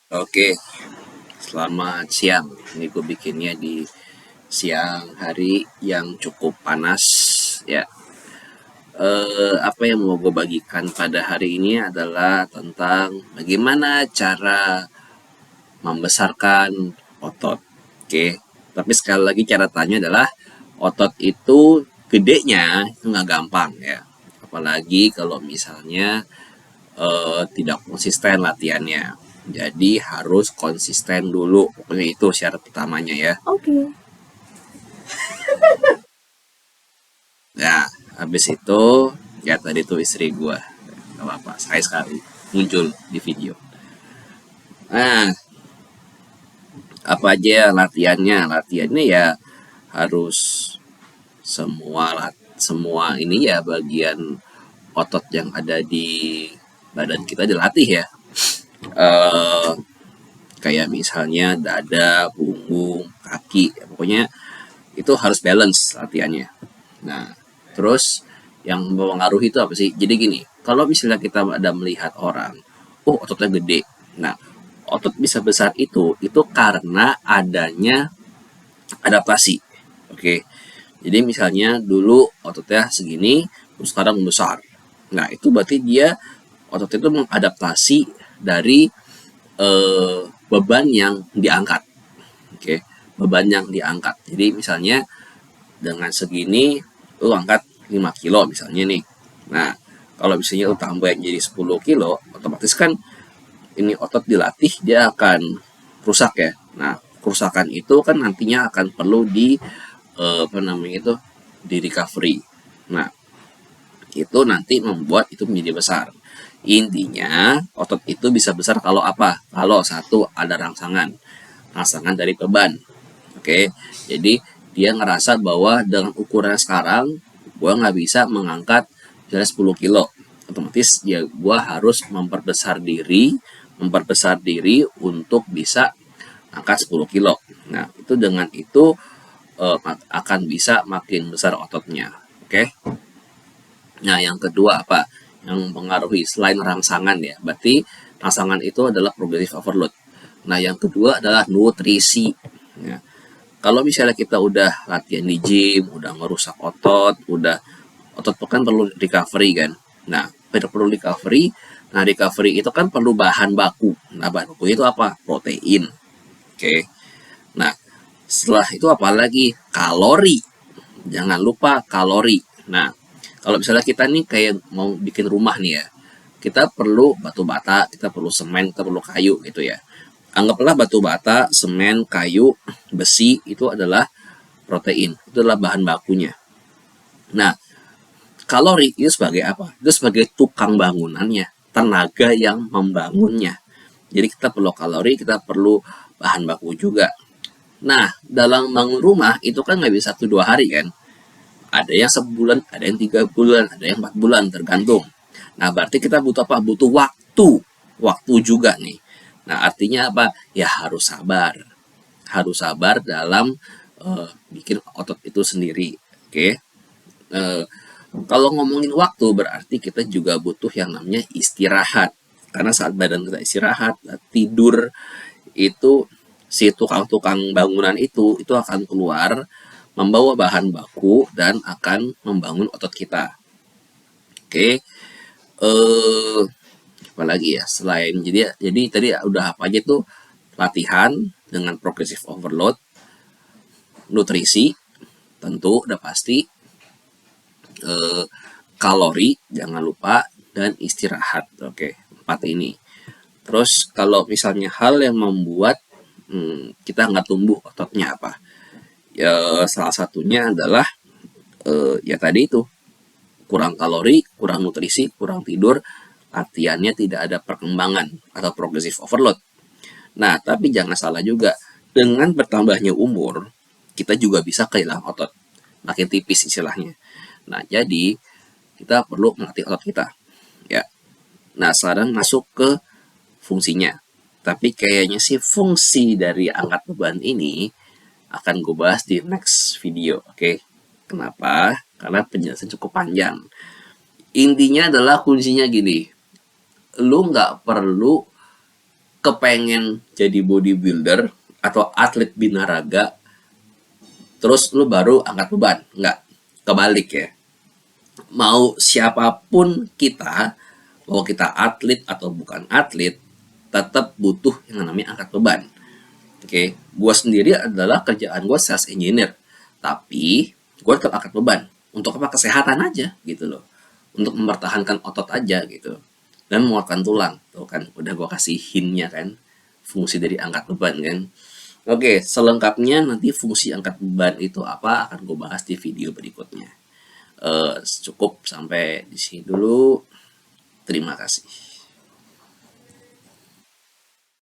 Oke, selamat siang. Ini gue bikinnya di siang hari yang cukup panas ya. Apa yang mau gue bagikan pada hari ini adalah tentang bagaimana cara membesarkan otot. Oke, tapi sekali lagi cara tanya adalah otot itu gedenya itu nggak gampang ya. Apalagi kalau misalnya tidak konsisten latihannya. Jadi harus konsisten dulu. Pokoknya itu syarat utamanya ya. Oke. Okay. Ya, habis itu ya tadi tuh istri gue. Gak apa-apa, saya sekali muncul di video. Nah, apa aja ya latihannya? Latihannya ya harus semua ini ya bagian otot yang ada di badan kita dilatih ya. Eh Kayak misalnya dada, punggung, kaki, ya, pokoknya itu harus balance latihannya. Nah, terus yang mempengaruhi itu apa sih? Jadi gini, kalau misalnya kita ada melihat orang, oh ototnya gede. Nah, otot bisa besar itu karena adanya adaptasi. Oke, jadi misalnya dulu ototnya segini, terus sekarang membesar. Nah, itu berarti dia otot itu mengadaptasi dari beban yang diangkat. Oke, beban yang diangkat. Jadi misalnya dengan segini lu angkat 5 kilo misalnya nih. Nah, kalau misalnya lu tambahin jadi 10 kilo, otomatis kan ini otot dilatih dia akan rusak ya. Nah, kerusakan itu kan nantinya akan perlu di apa namanya itu di recovery. Nah, itu nanti membuat itu menjadi besar. Intinya otot itu bisa besar kalau apa? Kalau satu ada rangsangan dari beban. Oke, jadi dia ngerasa bahwa dengan ukuran sekarang gue nggak bisa mengangkat misalnya 10 kilo, otomatis ya gue harus memperbesar diri untuk bisa angkat 10 kilo. Nah, itu dengan itu akan bisa makin besar ototnya. Oke. Nah, yang kedua apa? Yang mempengaruhi selain rangsangan ya. Berarti rangsangan itu adalah progressive overload. Nah, yang kedua adalah nutrisi. Ya. Kalau misalnya kita udah latihan di gym, udah ngerusak otot kan perlu recovery kan. Nah, perlu recovery. Nah, recovery itu kan perlu bahan baku. Nah, bahan baku itu apa? Protein. Oke. Nah, setelah itu apa lagi? Kalori. Jangan lupa kalori. Nah, kalau misalnya kita nih kayak mau bikin rumah nih ya, kita perlu batu bata, kita perlu semen, kita perlu kayu gitu ya. Anggaplah batu bata, semen, kayu, besi itu adalah protein, itu adalah bahan bakunya. Nah, kalori itu sebagai apa? Itu sebagai tukang bangunannya, tenaga yang membangunnya. Jadi kita perlu kalori, kita perlu bahan baku juga. Nah, dalam bangun rumah itu kan nggak bisa 1-2 hari kan. Ada yang sebulan, ada yang 3 bulan, ada yang 4 bulan, tergantung. Nah, berarti kita butuh apa? Butuh waktu juga nih. Nah, artinya apa? Ya harus sabar dalam bikin otot itu sendiri. Oke. Uh, Kalau ngomongin waktu berarti kita juga butuh yang namanya istirahat. Karena saat badan kita istirahat, tidur itu si tukang-tukang bangunan itu akan keluar membawa bahan baku dan akan membangun otot kita. Oke, apalagi ya selain jadi tadi udah apa aja tuh latihan dengan progressive overload, nutrisi tentu udah pasti, eh, kalori jangan lupa dan istirahat. Oke, 4 ini. Terus kalau misalnya hal yang membuat kita nggak tumbuh ototnya apa? Ya, salah satunya adalah ya tadi itu kurang kalori, kurang nutrisi, kurang tidur, latihannya tidak ada perkembangan atau progressive overload. Nah, tapi jangan salah juga, dengan bertambahnya umur, kita juga bisa kehilangan otot, makin tipis istilahnya. Nah, jadi kita perlu melatih otot kita. Ya. Nah, sekarang masuk ke fungsinya. Tapi kayaknya sih fungsi dari angkat beban ini akan gue bahas di next video, oke? Kenapa? Karena penjelasan cukup panjang. Intinya adalah kuncinya gini, lu nggak perlu kepengen jadi bodybuilder atau atlet binaraga, terus lu baru angkat beban. Enggak, kebalik ya. Mau siapapun kita, mau kita atlet atau bukan atlet, tetap butuh yang namanya angkat beban. Oke, gue sendiri adalah kerjaan gue sales engineer, tapi gue tetap angkat beban. Untuk apa? Kesehatan aja gitu loh. Untuk mempertahankan otot aja gitu. Dan menguatkan tulang. Tuh kan, udah gue kasih hintnya kan, fungsi dari angkat beban kan. Oke, selengkapnya nanti fungsi angkat beban itu apa akan gue bahas di video berikutnya. Cukup sampai di sini dulu. Terima kasih.